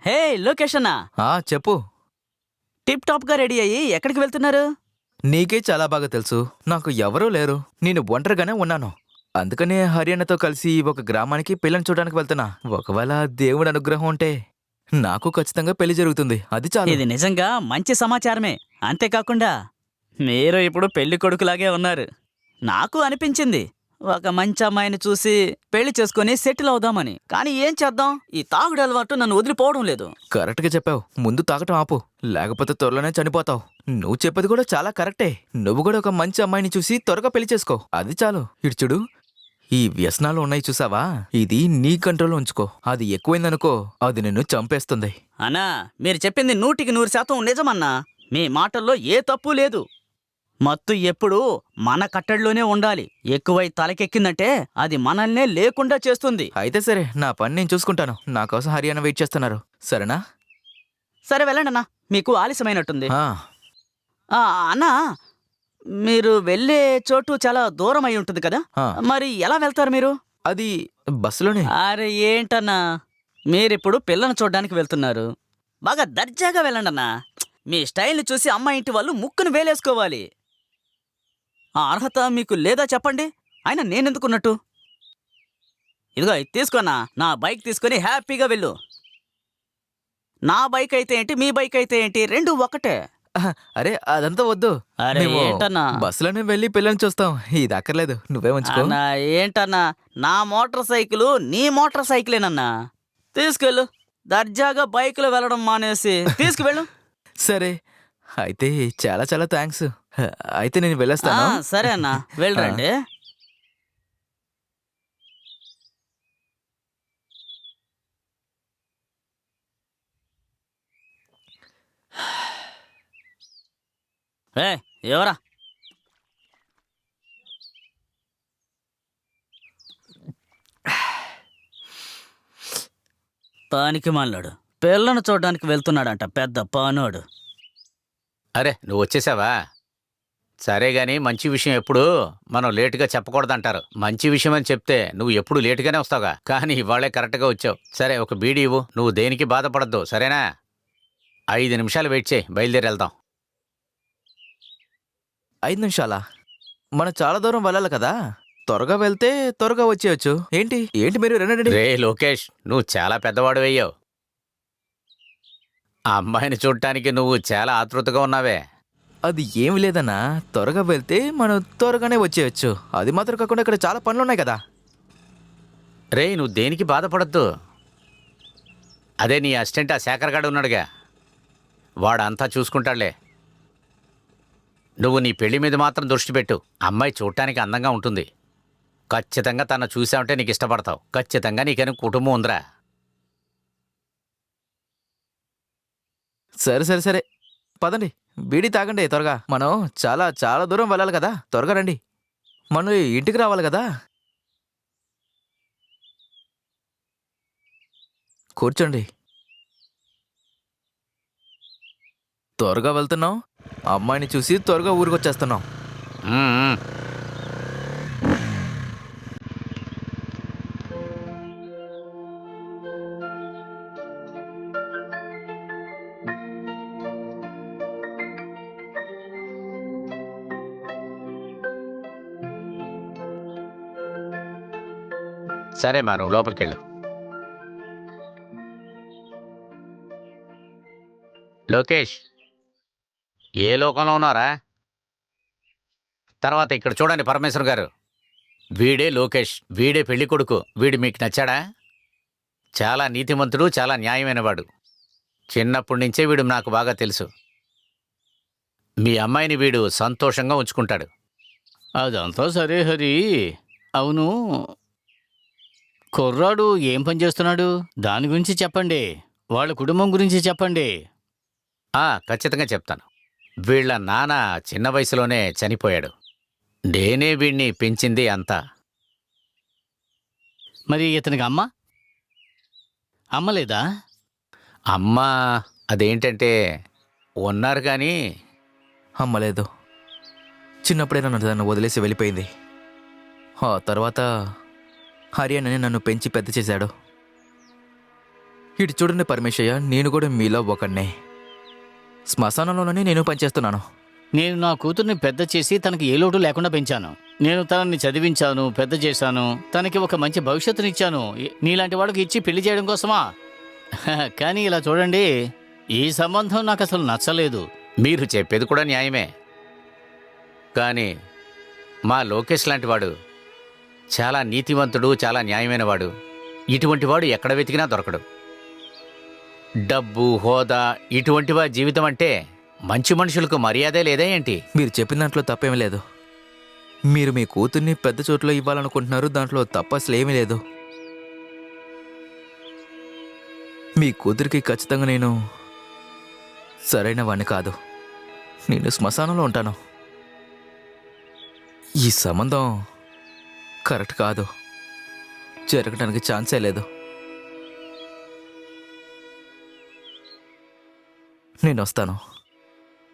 హే లోకేష్ అన్న, చెప్పు. Tip top గా రెడీ అయ్యి ఎక్కడికి వెళ్తున్నారు? నీకే చాలా బాగా తెలుసు. నాకు ఎవరూ లేరు. నేను ఒంటరిగానే ఉన్నాను. అందుకనే హర్యానాతో కలిసి ఒక గ్రామానికి పెళ్ళని చూడడానికి వెళ్తున్నా. ఒకవేళ దేవుడి అనుగ్రహం ఉంటే నాకు ఖచ్చితంగా పెళ్లి జరుగుతుంది. అది చాలు. ఇది నిజంగా మంచి సమాచారమే. అంతేకాకుండా మీరు ఇప్పుడు పెళ్లి కొడుకులాగే ఉన్నారు. నాకు అనిపించింది ఒక మంచి అమ్మాయిని చూసి పెళ్లి చేసుకుని సెటిల్ అవుదామని. కానీ ఏం చేద్దాం, ఈ తాగుడు అలవాటు నన్ను వదిలిపోవడం లేదు. కరెక్ట్గా చెప్పావు. ముందు తాగటం ఆపు, లేకపోతే త్వరలోనే చనిపోతావు. నువ్వు చెప్పేది కూడా చాలా కరెక్టే. నువ్వు కూడా ఒక మంచి అమ్మాయిని చూసి త్వరగా పెళ్లి చేసుకో. అది చాలు. ఇటు చూడు, ఈ వ్యసనాలు ఉన్నాయి చూసావా, ఇది నీ కంట్రోల్లో ఉంచుకో. అది ఎక్కువైందనుకో, అది నిన్ను చంపేస్తుంది. అన్నా, మీరు చెప్పింది 100% నిజమన్నా. మీ మాటల్లో ఏ తప్పు లేదు. మత్తు ఎప్పుడూ మన కట్టడిలోనే ఉండాలి. ఎక్కువై తలకెక్కిందంటే అది మనల్నే లేకుండా చేస్తుంది. అయితే సరే, నా పని నేను చూసుకుంటాను. నా కోసం హర్యానా వెయిట్ చేస్తున్నారు. సరేనా? సరే వెళ్ళండన్నా, మీకు ఆలస్యమైనట్టుంది. ఆ, ఆ, అన్నా, మీరు వెళ్ళే చోటు చాలా దూరం అయి ఉంటుంది కదా, ఆ. మరి ఎలా వెళ్తారు మీరు? అది బస్సులోనే. అరే ఏంటన్నా, మీరిప్పుడు పిల్లను చూడ్డానికి వెళ్తున్నారు. బాగా దర్జాగా వెళ్ళండన్నా. మీ స్టైల్ని చూసి అమ్మాయి ఇంటి వాళ్ళు ముక్కును వేలేసుకోవాలి. ఆ అర్హత మీకు లేదా చెప్పండి. అయినా నేనెందుకున్నట్టు? ఇదిగో ఇది తీసుకోనా, నా బైక్ తీసుకొని హ్యాపీగా వెళ్ళు. నా బైక్ అయితే ఏంటి, మీ బైక్ అయితే ఏంటి, రెండు ఒకటే. అరే అదంతా వద్దు. అరే మేము ఏంటన్నా, బస్సులోనే వెళ్ళి పిల్లల్ని చూస్తాం. ఇది అక్కర్లేదు, నువ్వే ఉంచుకో. అన్నా ఏంటన్నా, నా మోటార్ సైకిలు నీ మోటార్ సైకిలేనన్నా. తీసుకెళ్ళు. దర్జాగా బైకులో వెళ్ళడం మానేసి తీసుకువెళ్ళు. సరే, అయితే చాలా చాలా థ్యాంక్స్. అయితే నేను ఆ, వెళ్ళొస్తాను. సరే అన్నా, వెళ్ళరండి. ఏ ఎవరా? పానికి మాలాడు పిల్లను చూడడానికి వెళ్తున్నాడంట, పెద్ద పానోడు. అరే నువ్వు వచ్చేసావా? సరే గాని మంచి విషయం ఎప్పుడు మనం లేటుగా చెప్పకూడదంటారు. మంచి విషయం అని చెప్తే నువ్వు ఎప్పుడు లేటుగానే వస్తావుగా, కానీ ఇవాళే కరెక్ట్గా వచ్చావు. సరే ఒక బీడీ ఇవ్వు. నువ్వు దేనికి బాధపడద్దు, సరేనా? 5 నిమిషాలు వెయిట్ చేయి, బయలుదేరి వెళ్దాం. 5 నిమిషాలా? మనం చాలా దూరం వెళ్ళాలి కదా. త్వరగా వెళ్తే త్వరగా వచ్చేయచ్చు. ఏంటి ఏంటి మీరు రండి. రే లోకేష్, నువ్వు చాలా పెద్దవాడు అయ్యావు. ఆ అమ్మాయిని చూడటానికి నువ్వు చాలా ఆతృతగా ఉన్నావే. అది ఏమి లేదన్నా, త్వరగా వెళ్తే మనం త్వరగానే వచ్చేయచ్చు. అది మాత్రం కాకుండా ఇక్కడ చాలా పనులు ఉన్నాయి కదా. రే నువ్వు దేనికి బాధపడద్దు. అదే నీ అసిస్టెంట్ ఆ శేఖర్గాడు ఉన్నాడుగా, వాడంతా చూసుకుంటాడులే. నువ్వు నీ పెళ్లి మీద మాత్రం దృష్టి పెట్టు. అమ్మాయి చూడటానికి అందంగా ఉంటుంది. ఖచ్చితంగా తను చూసావంటే నీకు ఇష్టపడతావు. ఖచ్చితంగా నీకని కుటుంబం ఉందిరా. సరే సరే సరే, పదండి. బీడీ తాగండి త్వరగా. మనం చాలా చాలా దూరం వెళ్ళాలి కదా. త్వరగా రండి, మనం ఇంటికి రావాలి కదా. కూర్చోండి. త్వరగా వెళ్తున్నాం. అమ్మాయిని చూసి త్వరగా ఊరికొచ్చేస్తున్నాం. ఉమ్, ఉమ్. సరే మా నువ్వు లోపలికెళ్ళు. లోకేష్, ఏ లోకంలో ఉన్నారా? తర్వాత ఇక్కడ చూడండి పరమేశ్వర్ గారు, వీడే లోకేష్, వీడే పెళ్లి కొడుకు. వీడు మీకు నచ్చాడా? చాలా నీతిమంతుడు, చాలా న్యాయమైనవాడు. చిన్నప్పటి నుంచే వీడు నాకు బాగా తెలుసు. మీ అమ్మాయిని వీడు సంతోషంగా ఉంచుకుంటాడు. అదంతా సరే హరి. అవును, కుర్రాడు ఏం పని చేస్తున్నాడు? దాని గురించి చెప్పండి. వాళ్ళ కుటుంబం గురించి చెప్పండి. ఖచ్చితంగా చెప్తాను. వీళ్ళ నాన్న చిన్న వయసులోనే చనిపోయాడు. నేనే వీణ్ణి పెంచింది అంతా. మరి ఇతనికి అమ్మ లేదా? అమ్మ అదేంటంటే ఉన్నారు కానీ అమ్మలేదు. చిన్నప్పుడే నన్ను వదిలేసి వెళ్ళిపోయింది. ఆ తర్వాత హర్యానాని నన్ను పెంచి పెద్ద చేశాడు. ఇటు చూడండి పరమేశయ్య, నేను కూడా మీలో ఒకడినే. శ్మశానంలోనే నేను పనిచేస్తున్నాను. నేను నా కూతుర్ని పెద్ద చేసి తనకి ఏ లోటు లేకుండా పెంచాను. నేను తనని చదివించాను, పెద్ద చేశాను, తనకి ఒక మంచి భవిష్యత్తునిచ్చాను. నీలాంటి వాడికి ఇచ్చి పెళ్లి చేయడం కోసమా? కానీ ఇలా చూడండి, ఈ సంబంధం నాకు అసలు నచ్చలేదు. మీరు చెప్పేది కూడా న్యాయమే. కానీ మా లోకేష్ లాంటి వాడు చాలా నీతివంతుడు, చాలా న్యాయమైన వాడు. ఇటువంటి వాడు ఎక్కడ వెతికినా దొరకడు. డబ్బు, హోదా ఇటువంటి వారి జీవితం అంటే మంచి మనుషులకు మర్యాదే లేదా ఏంటి? మీరు చెప్పిన దాంట్లో తప్పేమీ లేదు. మీరు మీ కూతుర్ని పెద్ద చోట్లో ఇవ్వాలనుకుంటున్నారు, దాంట్లో తప్పు అసలు ఏమీ లేదు. మీ కూతురికి ఖచ్చితంగా నేను సరైన వాణ్ణి కాదు. నేను శ్మశానంలో ఉంటాను. ఈ సంబంధం కరెక్ట్ కాదు, జరగడానికి ఛాన్సే లేదు. నేను వస్తాను.